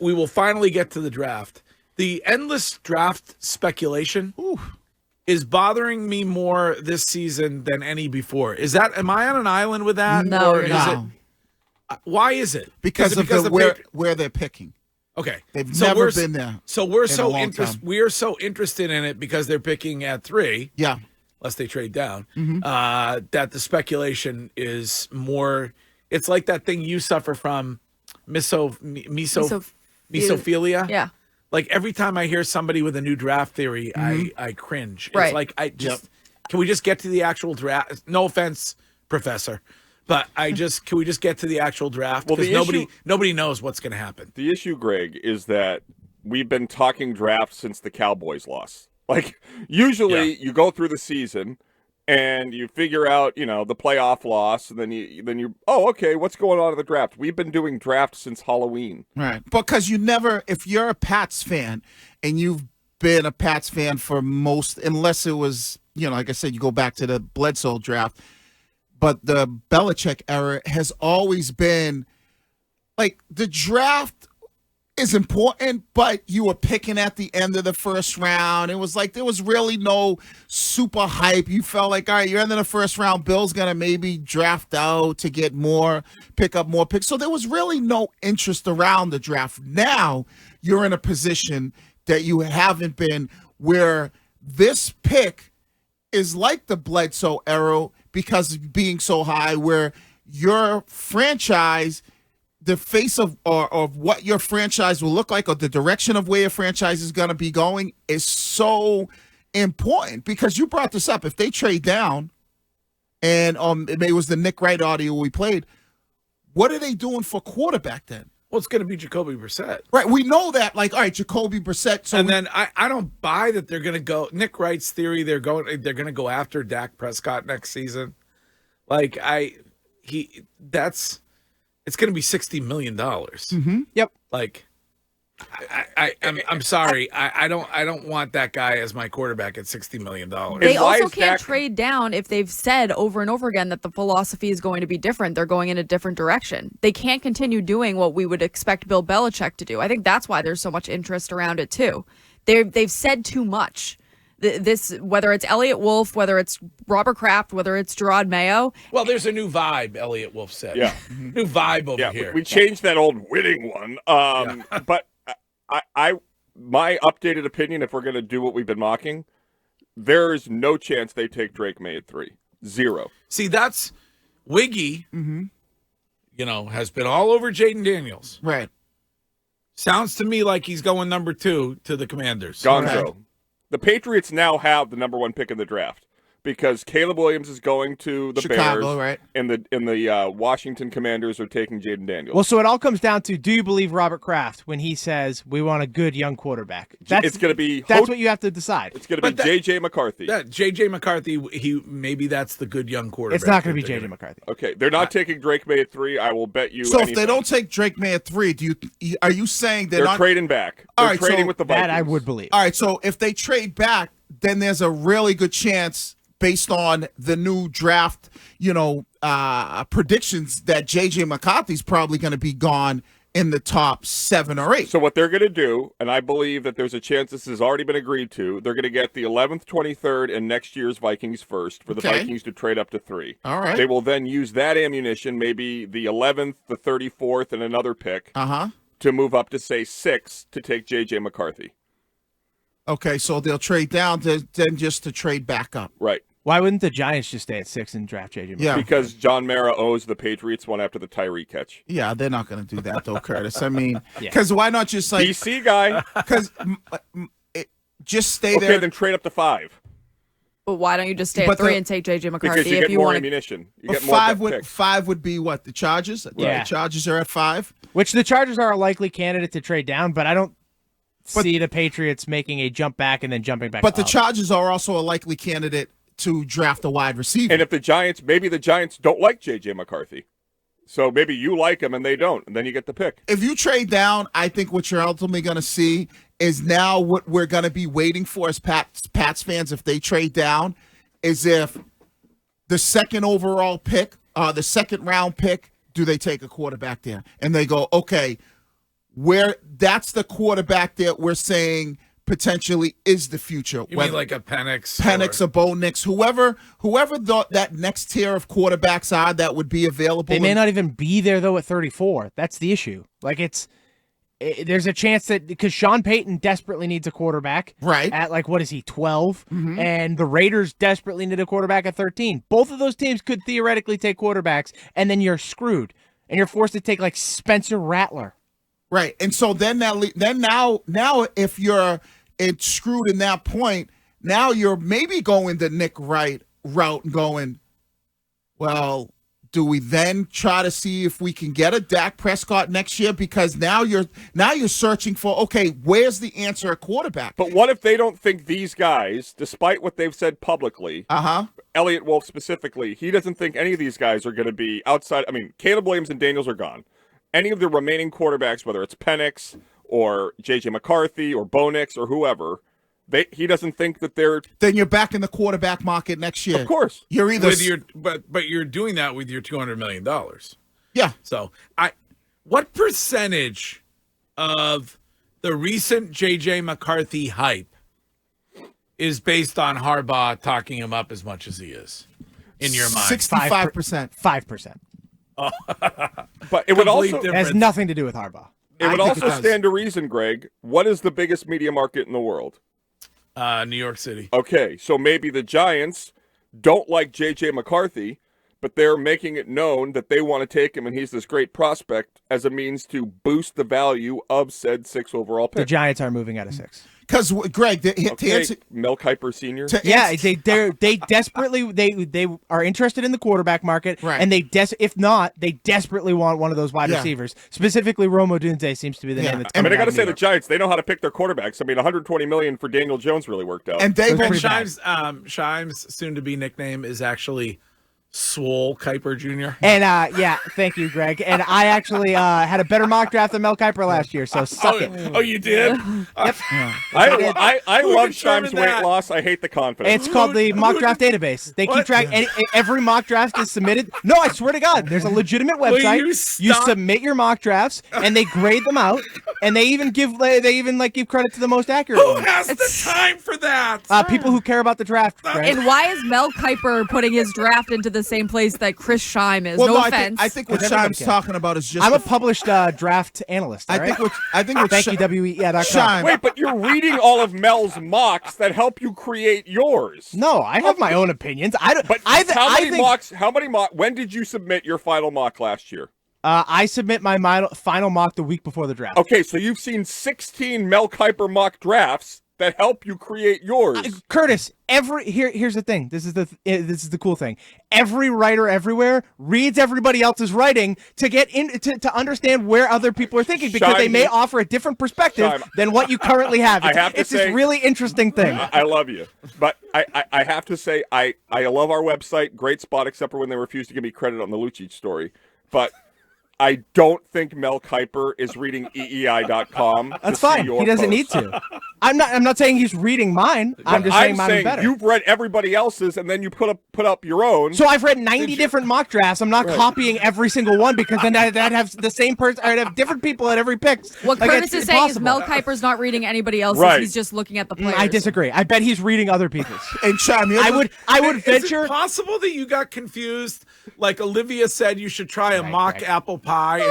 we will finally get to the draft. The endless draft speculation is bothering me more this season than any before. Am I on an island with that? No, or you're is not. it? Why is it? Because is it of where they're picking. Okay, They've never been there. So we're in a long time. we are so interested in it because they're picking at 3. Yeah. Unless they trade down. That the speculation is more. It's like that thing you suffer from, mesophilia. Yeah. Like every time I hear somebody with a new draft theory, I cringe. Right. It's like can we just get to the actual draft? No offense, Professor, but can we just get to the actual draft? Because nobody knows what's going to happen. The issue, Greg, is that we've been talking draft since the Cowboys loss. Like usually you go through the season and you figure out, the playoff loss, and then you okay, what's going on in the draft? We've been doing draft since Halloween. Right. Because if you're a Pats fan and you've been a Pats fan for unless it was, like I said, you go back to the Bledsoe draft, but the Belichick era has always been like the draft is important, but you were picking at the end of the first round. It was like there was really no super hype. You felt like, all right, you're in the first round. Bill's going to maybe draft out to pick up more picks. So there was really no interest around the draft. Now you're in a position that you haven't been, where this pick is like the Bledsoe era because of being so high, where your franchise, the face of what your franchise will look like, or the direction of where your franchise is going to be going, is so important. Because you brought this up. If they trade down, and it was the Nick Wright audio we played, what are they doing for quarterback then? Well, it's going to be Jacoby Brissett. Right. We know that. Like, all right, Jacoby Brissett. So then I don't buy that they're going to go. Nick Wright's theory, they're going to go after Dak Prescott next season. Like it's going to be $60 million. Mm-hmm. Yep. Like, I'm sorry. I don't want that guy as my quarterback at $60 million. They also can't trade down if they've said over and over again that the philosophy is going to be different. They're going in a different direction. They can't continue doing what we would expect Bill Belichick to do. I think that's why there's so much interest around it too. They've said too much. This, whether it's Elliott Wolf, whether it's Robert Kraft, whether it's Gerard Mayo. Well, there's a new vibe, Elliott Wolf said. Yeah. New vibe over here. We changed that old winning one. But my updated opinion, if we're going to do what we've been mocking, there is no chance they take Drake Maye at 3. 0. See, that's Wiggy, has been all over Jaden Daniels. Right. Sounds to me like he's going number 2 to the Commanders. Gonzo. Okay. The Patriots now have the number 1 pick in the draft because Caleb Williams is going to the Chicago, Bears, right? And the Washington Commanders are taking Jaden Daniels. Well, so it all comes down to, do you believe Robert Kraft when he says we want a good young quarterback? It's going to be that's what you have to decide. It's going to be J.J. McCarthy. J.J. McCarthy, maybe that's the good young quarterback. It's not going to be J.J. McCarthy. Okay, they're not taking Drake Maye at 3. I will bet you. So if they don't take Drake Maye at 3, are you saying they're not trading back? They're trading with the Vikings. That I would believe. All right, so if they trade back, then there's a really good chance, based on the new draft, predictions, that J.J. McCarthy's probably going to be gone in the top 7 or 8. So what they're going to do, and I believe that there's a chance this has already been agreed to, they're going to get the 11th, 23rd, and next year's Vikings first for the Vikings to trade up to 3. All right. They will then use that ammunition, maybe the 11th, the 34th, and another pick, to move up to, say, 6 to take J.J. McCarthy. Okay, so they'll trade down then just to trade back up. Right. Why wouldn't the Giants just stay at 6 and draft J.J. McCarthy? Yeah. Because John Mara owes the Patriots one after the Tyree catch. Yeah, they're not going to do that, though, Curtis. I mean, because why not just like... DC guy. Because just stay there. Okay, then trade up to 5. But why don't you just stay at 3 and take J.J. McCarthy Because you get more ammunition. You get more 5 would be what? The Chargers? Yeah. The Chargers are at 5? Which the Chargers are a likely candidate to trade down, but I don't see the Patriots making a jump back and then jumping back up. But the Chargers are also a likely candidate to draft a wide receiver. And if maybe the Giants don't like J.J. McCarthy. So maybe you like him and they don't, and then you get the pick. If you trade down, I think what you're ultimately going to see is now what we're going to be waiting for as Pats fans, if they trade down, is if the second overall pick, the second round pick, do they take a quarterback there? And they go, okay, where that's the quarterback that we're saying potentially is the future. You mean like a Penix or Bo Nix, whoever that next tier of quarterbacks are that would be available. They may not even be there though at 34. That's the issue. Like there's a chance that because Sean Payton desperately needs a quarterback, right? At like what is he 12, and the Raiders desperately need a quarterback at 13. Both of those teams could theoretically take quarterbacks, and then you're screwed, and you're forced to take like Spencer Rattler, right? And so then now if you're screwed in that point, now you're maybe going the Nick Wright route and going, well, do we then try to see if we can get a Dak Prescott next year? Because now you're searching for, okay, where's the answer at quarterback? But what if they don't think these guys, despite what they've said publicly, Elliott Wolf specifically, he doesn't think any of these guys are going to be outside. I mean, Caleb Williams and Daniels are gone. Any of the remaining quarterbacks, whether it's Penix or J.J. McCarthy or Bo Nix or whoever, he doesn't think that they're. Then you're back in the quarterback market next year. Of course, you're either but you're doing that with your $200 million. Yeah. So what percentage of the recent J.J. McCarthy hype is based on Harbaugh talking him up as much as he is in your mind? 65%. 5%. Oh. But it would also it has nothing to do with Harbaugh. It would also stand to reason, Greg. What is the biggest media market in the world? New York City. Okay, so maybe the Giants don't like J.J. McCarthy, but they're making it known that they want to take him and he's this great prospect as a means to boost the value of said 6th overall pick. The Giants are moving out of 6. Because Greg, Mel Kiper Sr. They desperately they are interested in the quarterback market, right. And they desperately want one of those wide receivers. Specifically, Rome Odunze seems to be the name that's coming. I got to say, the Giants, they know how to pick their quarterbacks. I mean, $120 million for Daniel Jones really worked out. And Scheim's soon-to-be nickname is actually Swole Kiper Jr. And thank you, Greg. And I actually had a better mock draft than Mel Kiper last year, so suck it. Oh, you did? Yep. I love Scheim's weight loss. I hate the confidence. It's called the mock draft database. They keep track. Every mock draft is submitted. No, I swear to God, there's a legitimate website. You submit your mock drafts, and they grade them out, and they even give credit to the most accurate Who one. has the time for that? People who care about the draft. Greg. And why is Mel Kiper putting his draft into the same place that Chris Scheim is? Well, no offense. I think what Scheim's talking about is just. I'm a published draft analyst. I think what thank you, weei-fm. Scheim. Wait, but you're reading all of Mel's mocks that help you create yours. No, I have my own opinions. I don't. But how many mocks? When did you submit your final mock last year? I submit my final mock the week before the draft. Okay, so you've seen 16 Mel Kiper mock drafts that help you create yours. Curtis, here's the thing. This is the cool thing. Every writer everywhere reads everybody else's writing to get to understand where other people are thinking because they may offer a different perspective than what you currently have. It's this really interesting thing. I love you, but I have to say I love our website. Great spot, except for when they refuse to give me credit on the Lucic story, but. I don't think Mel Kiper is reading EEI.com. That's fine. He doesn't need to. I'm not saying he's reading mine. I'm just saying mine is better. You've read everybody else's, and then you put up your own. So I've read 90 different mock drafts. I'm not copying every single one because then I'd have the same person. I'd have different people at every pick. What Curtis is saying is Mel Kiper's not reading anybody else's. Right. He's just looking at the players. I disagree. I bet he's reading other people's. And Scheim, I would venture. Is it possible that you got confused? Like Olivia said, you should try a mock apple pie, and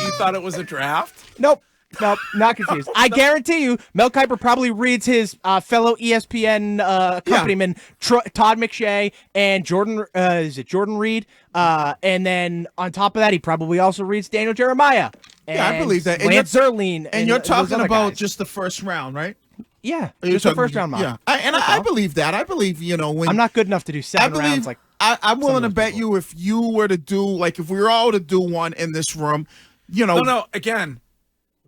you thought it was a draft. Nope, not confused. I guarantee you, Mel Kiper probably reads his fellow ESPN accompaniment, Todd McShay and Jordan. Is it Jordan Reed? And then on top of that, he probably also reads Daniel Jeremiah. And I believe that. Lance Zerline. And you're talking about guys. just the first round, right? Yeah, just the first round mock. Yeah, I believe that. I believe when I'm not good enough to do 7 rounds like. I'm willing to bet you if you were to do if we were all to do one in this room, No. Again,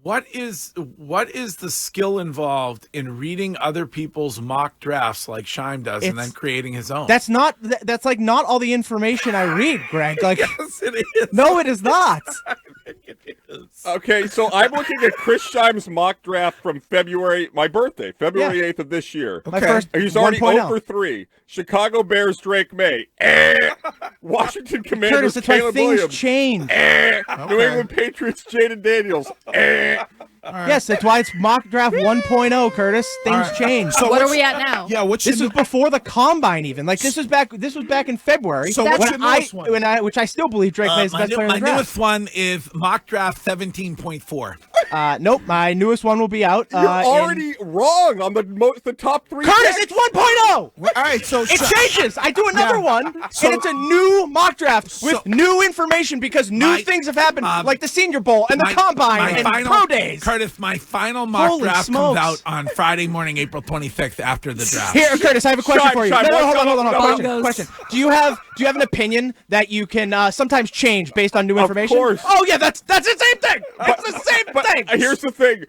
what is the skill involved in reading other people's mock drafts like Scheim does and then creating his own? That's not all the information I read, Greg. Yes, it is. No, it is not. I think it is. Okay, so I'm looking at Chris Scheim's mock draft from my birthday, February 8th of this year. My first He's already 1.0. 0 for 3. Chicago Bears, Drake May. Washington Commanders, Curtis, that's why Caleb things Williams. change. New England Patriots, Jaden Daniels. Yes, that's why it's mock draft 1.0, Curtis. Things change. So What are what's- we at now? Yeah, what's This your was before the combine, even. Like this was back in February. So what's when your newest one? which I still believe Drake May is the best player in my the draft. newest one is mock draft 17.4. Nope, my newest one will be out. You're already wrong on the top 3. Curtis, it's 1.0. All right, so It changes. I do another one, and it's a new mock draft with new information because new things have happened, like the Senior Bowl and the Combine and Pro Days. Curtis, my final mock Holy draft smokes. comes out on Friday morning, April 26th, after the draft. Here, Curtis, I have a question Scheim, for you. Scheim, Hold on. no. Question. Do you have an opinion that you can sometimes change based on new information? course. Oh yeah, that's the same thing. It's the same thing. Here's the thing.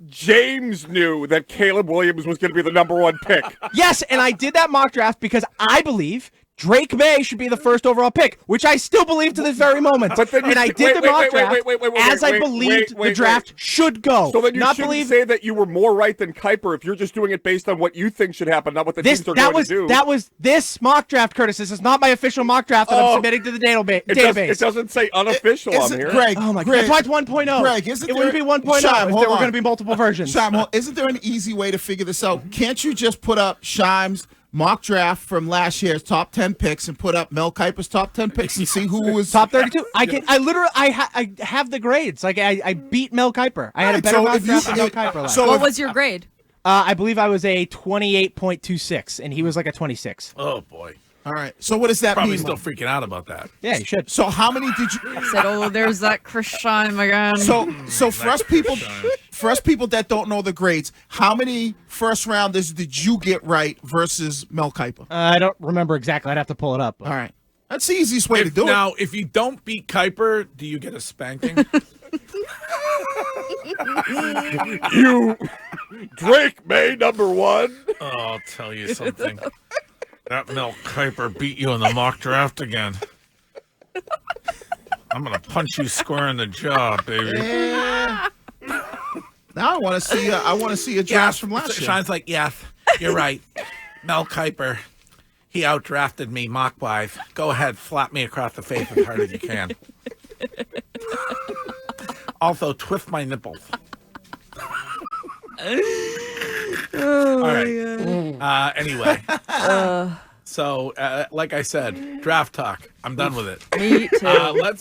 James knew that Caleb Williams was going to be the number 1 pick. Yes, and I did that mock draft because I believe Drake May should be the first overall pick, which I still believe to this very moment. But then I did the mock draft as I believed the draft should go. So then you not shouldn't believe say that you were more right than Kuiper if you're just doing it based on what you think should happen, not what the teams are going to do. That was this mock draft, Curtis. This is not my official mock draft that I'm submitting to the database. It doesn't say unofficial on here. Greg, Oh my God! Greg, That's why it's 1.0. Greg, it wouldn't be 1.0 if Scheim, there hold were on. going to be multiple versions. Scheim, isn't there an easy way to figure this out? Can't you just put up Scheim's mock draft from last year's top 10 picks and put up Mel Kiper's top 10 picks and see who was Top 32. I have the grades. Like I beat Mel Kiper. I had a better mock draft than Mel Kiper last. so What if- was your grade? I believe I was a 28.26, and he was like a 26. Oh, boy. All right. So what does that Probably mean? still freaking out about that. Yeah, you should. So how many did you? Said, oh, there's that Chris Scheim again. So for us people that don't know the grades, how many first rounders did you get right versus Mel Kiper? I don't remember exactly. I'd have to pull it up. All right. That's the easiest way to do it. Now, if you don't beat Kuiper, do you get a spanking? You, Drake May, number 1. Oh, I'll tell you something. That Mel Kiper beat you in the mock draft again. I'm gonna punch you square in the jaw, baby. Yeah. Now I want to see a draft from last year. Shine's like, yes, you're right. Mel Kiper, he outdrafted me mock-wise. Go ahead, slap me across the face as hard as you can. Also, twist my nipples. All right. Anyway. So, like I said, draft talk. I'm done with it. Me too. Let's